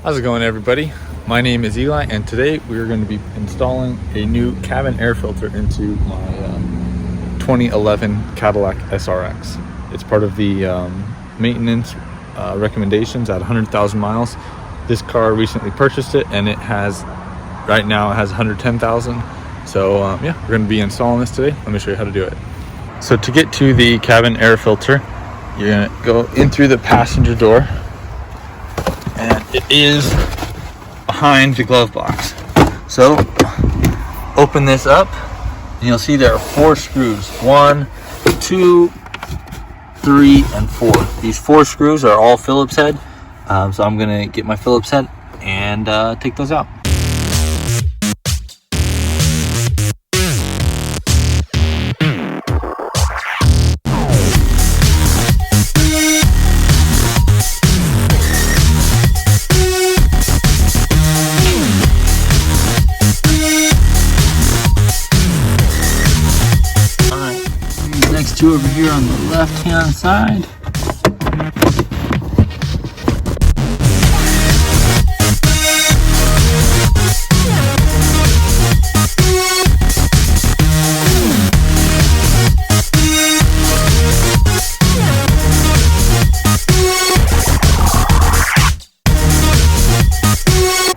How's it going, everybody? My name is Eli, and today we are going to be installing a new cabin air filter into my 2011 Cadillac SRX. It's part of the maintenance recommendations at 100,000 miles. This car recently purchased it, and right now it has 110,000. So yeah, we're going to be installing this today. Let me show you how to do it. So to get to the cabin air filter, you're going to go in through the passenger door, and it is behind the glove box. So open this up, and you'll see there are 4 screws. 1, 2, 3, and 4. These 4 screws are all Phillips head. So I'm gonna get my Phillips head and take those out. Next two over here on the left hand side.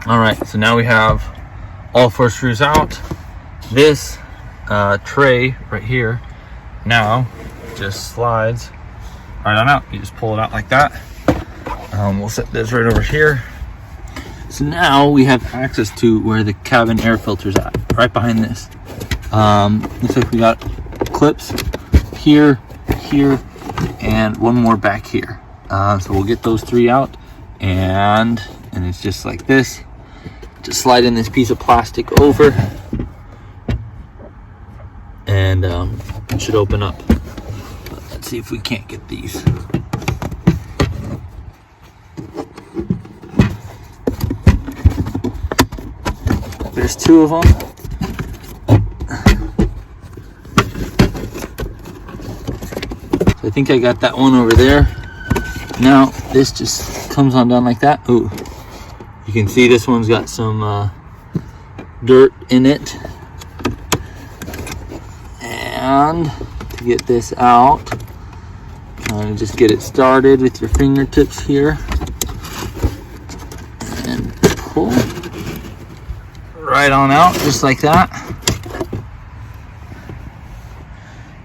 All right, so now we have all 4 screws out. This tray right here now just slides right on out. You just pull it out like that. We'll set this right over here. So now we have access to where the cabin air filter's at, right behind this. Looks like we got clips here, here, and one more back here. So we'll get those 3 out, and it's just like this. Just slide in this piece of plastic over, and it should open up. Let's see if we can't get these. There's 2 of them. So I think I got that one over there. Now this just comes on down like that. Ooh, you can see this one's got some dirt in it. And to get this out, just get it started with your fingertips here and pull right on out, just like that.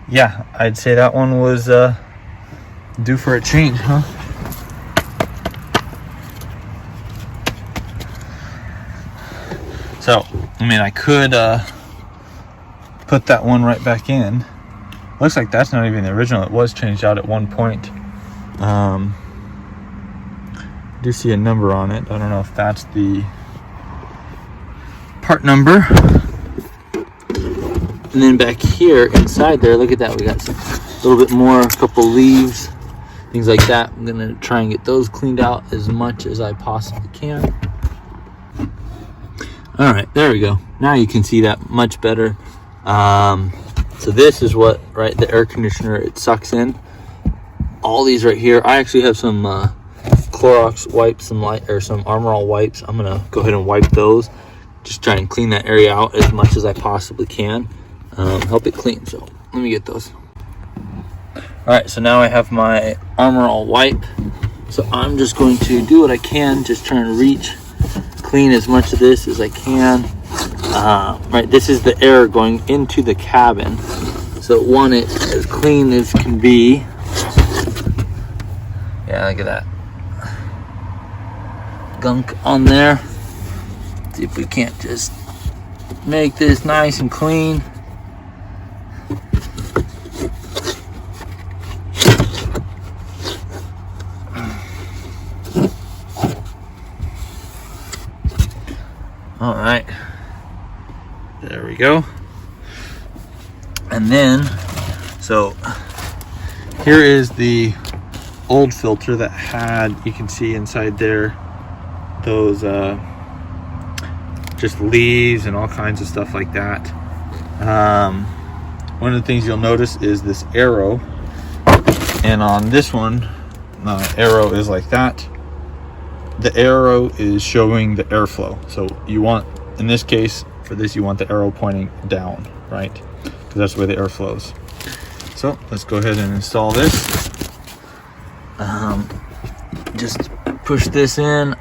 Yeah, I'd say that one was due for a change, huh? So, I mean, I could put that one right back in. Looks like that's not even the original. It was changed out at one point. I do see a number on it. I don't know if that's the part number. And then back here inside there, look at that, we got a little bit more, a couple leaves, things like that. I'm gonna try and get those cleaned out as much as I possibly can. All right, there we go. Now you can see that much better. So this is what, right, the air conditioner, it sucks in. All these right here, I actually have some Clorox wipes, some Armor All wipes. I'm gonna go ahead and wipe those. Just try and clean that area out as much as I possibly can. Help it clean, so let me get those. All right, so now I have my Armor All wipe. So I'm just going to do what I can, just try and reach, clean as much of this as I can. Right, this is the air going into the cabin, so I want it as clean as can be. Yeah, look at that gunk on there. See if we can't just make this nice and clean. All right, there we go. And then, so here is the old filter that had, you can see inside there, those just leaves and all kinds of stuff like that. One of the things you'll notice is this arrow, and on this one, the arrow is like that. the arrow is showing the airflow. So you want, in this case, for this, you want the arrow pointing down, right? Because that's where the air flows. So let's go ahead and install this. Just push this in.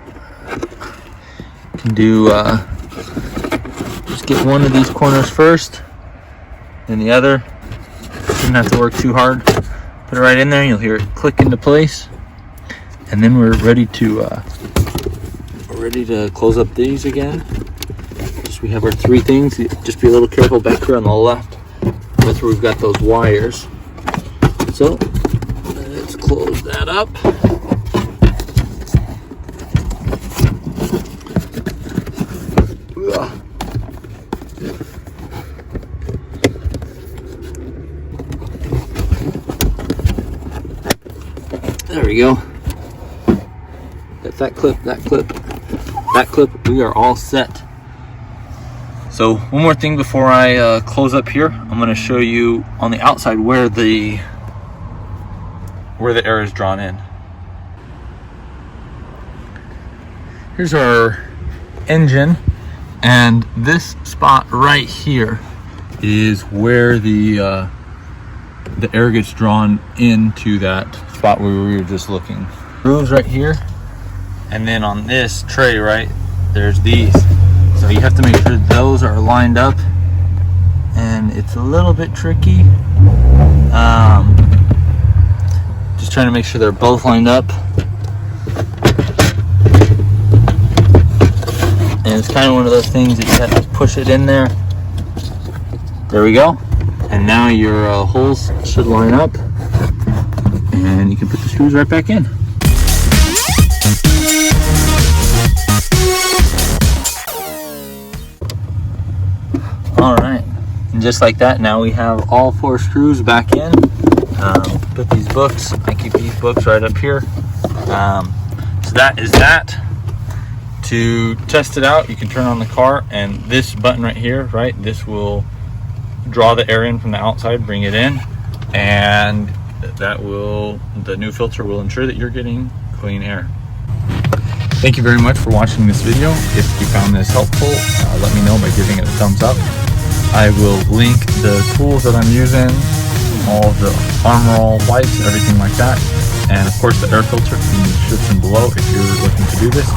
You can do, just get one of these corners first, then the other. Shouldn't have to work too hard. Put it right in there, you'll hear it click into place. And then we're ready to close up these again. Just we have our three things. Just be a little careful back here on the left. That's where we've got those wires. So let's close that up. There we go. Got that clip, that clip, that clip. We are all set. So one more thing before I close up here, I'm going to show you on the outside where the air is drawn in. Here's our engine, and this spot right here is where the air gets drawn into that spot where we were just looking. Grooves right here, and then on this tray, right, there's these. So you have to make sure those are lined up, and it's a little bit tricky. Just trying to make sure they're both lined up. And it's kind of one of those things that you have to push it in there. There we go. And now your holes should line up, and you can put the screws right back in. All right, and just like that, now we have all 4 screws back in. Put these books, I keep these books right up here. So that is that. To test it out, you can turn on the car, and this button right here, right, this will draw the air in from the outside, bring it in, and the new filter will ensure that you're getting clean air. Thank you very much for watching this video. If you found this helpful, let me know by giving it a thumbs up. I will link the tools that I'm using, all of the Armor All wipes, everything like that, and of course the air filter in the description below if you're looking to do this.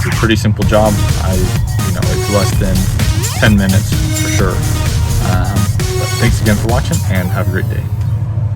It's a pretty simple job. It's less than 10 minutes for sure. But thanks again for watching, and have a great day.